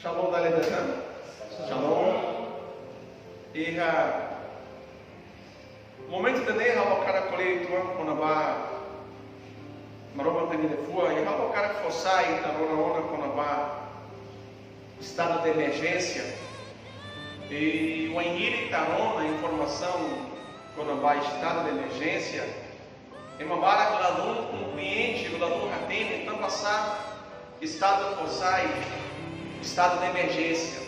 Shalom Daledasan. Shalom. E momento de nem o cara colher tuan quando vai maroma tem de fua e o cara fossai na rona quando vai estado de emergência e o henrique tarona informação quando vai estado de emergência é uma barra que lá um cliente o lado atende então passar estado fossai estado de emergência.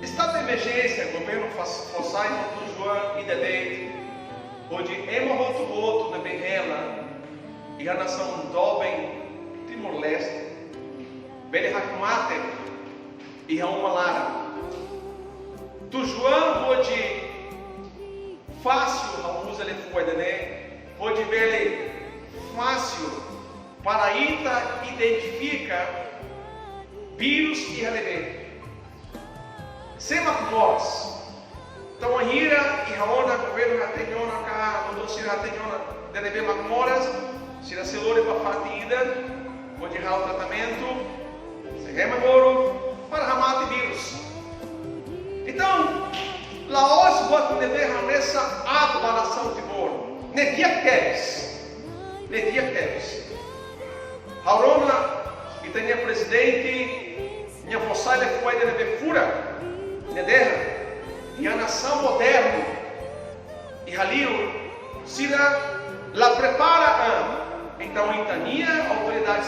Estado de emergência, governo fossai no João e Dede, onde Emohoto na Berrela e a nação Doben, Timor-Leste, Belehakmate e Raumalara. Do João, onde fácil, a usa ele foi Dede, onde ele fácil para ita identifica vírus e relevante. Sema nós. Então a ira e a onda governo ratenhona cá, quando se ratenhona deve macmoras, se a celore para fatida, pode dar o tratamento, se remagoro para ramate vírus. Então, Laos bota deve nessa água na São Timor, ne dia teres. Harona e tem presidente, minha fossada foi de Nebefura, Nederra, e a nação moderna, e Halil, Sira, la prepara, então Itania, a autoridade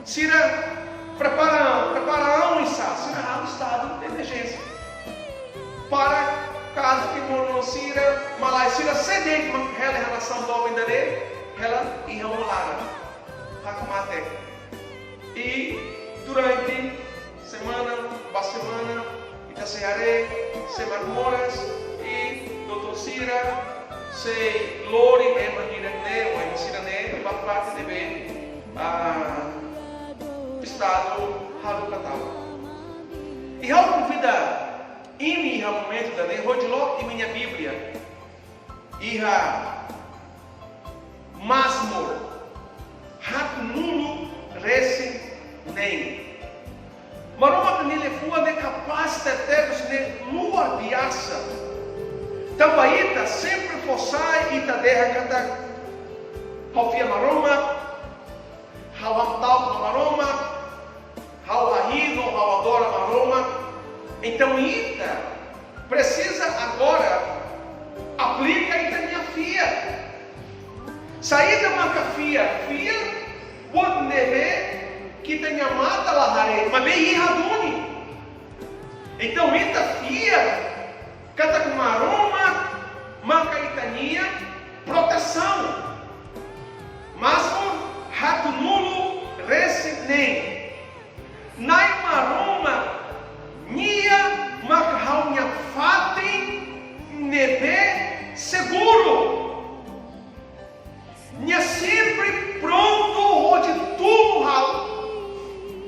Sira, prepara um estado de emergência, para caso que não Sira, Malai Sira, ceder, ela é a nação nova ainda dele, ela e Ramolara, Hakamate. E durante semana, Itaseare, Semarmoras e Dr. Sira, se Lori, Emanirane, ou Emasirane, vai parte de bem estado Harukatal. E ao convidar, em um momento da lei, Rodiló e minha Bíblia, e Masmor, Hatnulu, Resi, nem. Maroma canile fua ne capaz de termos ne lua biasa. Tambaíta sempre fossai ita derra canta. Hofia maroma, hau amtal maroma, hau arrino, hau adora maroma. Então ita precisa agora aplica ita minha fia. Saída marca fia pode never que tenha mata lá mas bem irraduni. Então ita fia cata com maroma marca itania proteção mas o rato nulo resinem nai maroma nia marca raunia fatem neve seguro nia sempre pronto onde tudo rau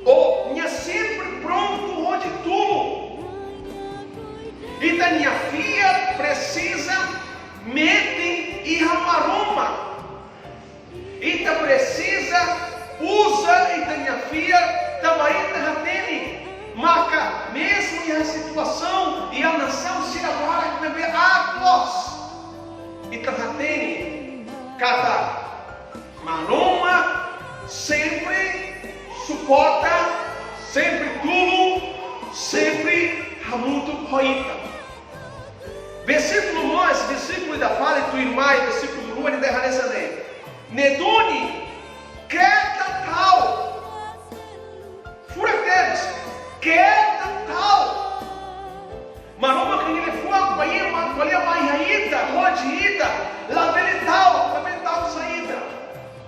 ou minha sempre pronto onde tudo. E da minha filha precisa metem e ramaroma. E da precisa usa e da minha filha também da ratene. Marca mesmo a situação e a nação se agora que bebê águas. E da ratene cada maroma sempre suporta, sempre tudo, sempre muito roita. Versículo 9, versículo da fala de Tuirmai, versículo 1, ele derra nessa lei. Neduni, queda tal, furateres, queda tal. Maroma que ele foi a Bahia, a Maiaída, Rodida, labelital saída,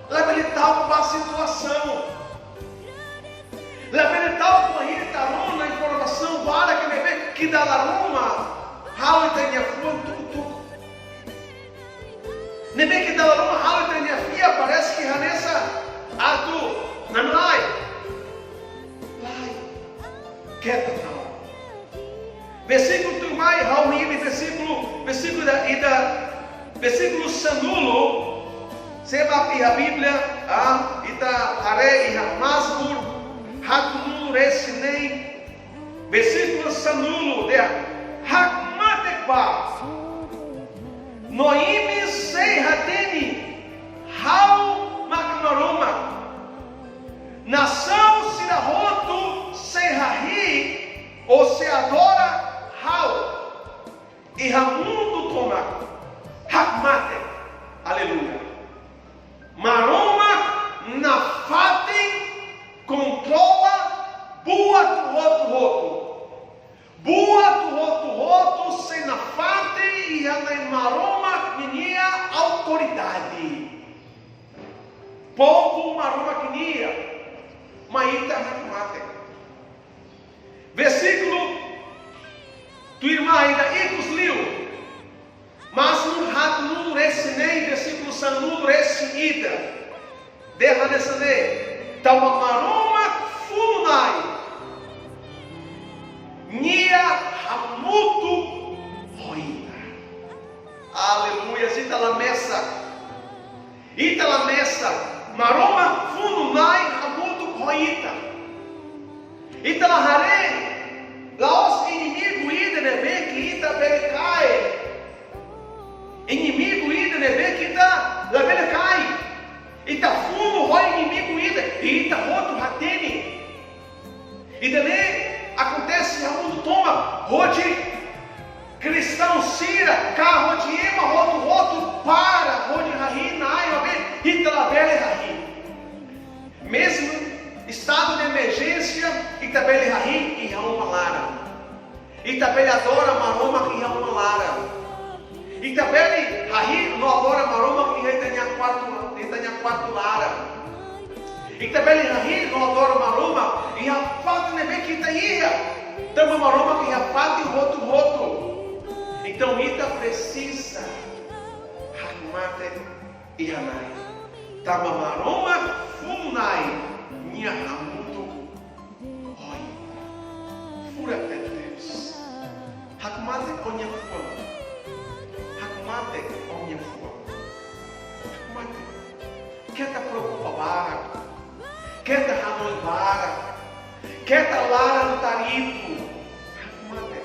labelital para a situação. Labelital com a Rita Arona, a informação do área que bebê, que dá laruma, Hau e tenha fundo, Nebe que dá laruma, Hau e tenha fia, parece que Hanessa, Atu, Nanlai, Lai, quieta não. Versículo Turmai, Hau e versículo Sanulo, Seba e a Bíblia, Ita Are e Masmur, Hatunu Resine Versículo sanulo de Hakmatekba. Noime sei hateni. Hau makmaruma. Nação sirahoto sei rahi. Ou se adora hau. E Ramundo toma. Hakmate. Aleluia. Maroma nafate controla bua tu roto. Bua tu roto se nafate e a maroma quenia autoridade. Povo maroma quenia maíta hakmate. Versículo tu irmã ainda icos liu. Mas no rato no resinei, versículo sanudo resinida. Derra nesane. Tamamaroma funai. Nia hamutu roina. Aleluia. Ita la mesa. Maroma funai hamutu roita. Ita la hare. Laos inimigo ida nebe que ita belecai. Inimigo ida nebe que ita la belecai. Ita fumo roi inimigo ida. Ita roto ratene. E daí acontece a mundo toma rode cristão sira carro de ema roto para rode rahi nai abe ita la bele rahi. Mesmo estado de emergência ita bele rahi e uma lara. Ita bele adora maroma e uma lara. Ita bele rahi no adora maroma e tenha quatro lara. Ita bele rahi no adora maroma e a falta nebe que ita ia. Tama maroma que a falta e roto. Então ita precisa hakmate e hanai. Tama maroma funai minha hamutu oi. Fura Deus. Hakmate onha fua. Hakmate onha fua. Hakmate. Queta preocupa bara. Queta hanoi bara. Queta lara no taripo. Hakmate.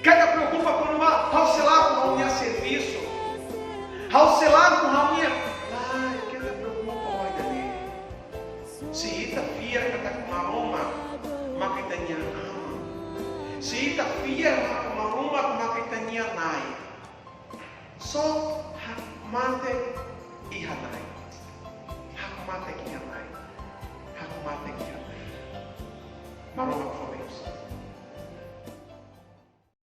Queta preocupa com uma raucelar com a minha serviço. Raucelar com a minha. Queta preocupa oi dali. Se ita fia kata kumaroma makitanya ama. Se ita fia kumaroma makitanya nai. So hakmate e hanai. Hakmate e hanai. Hakmate e hanai. Maroma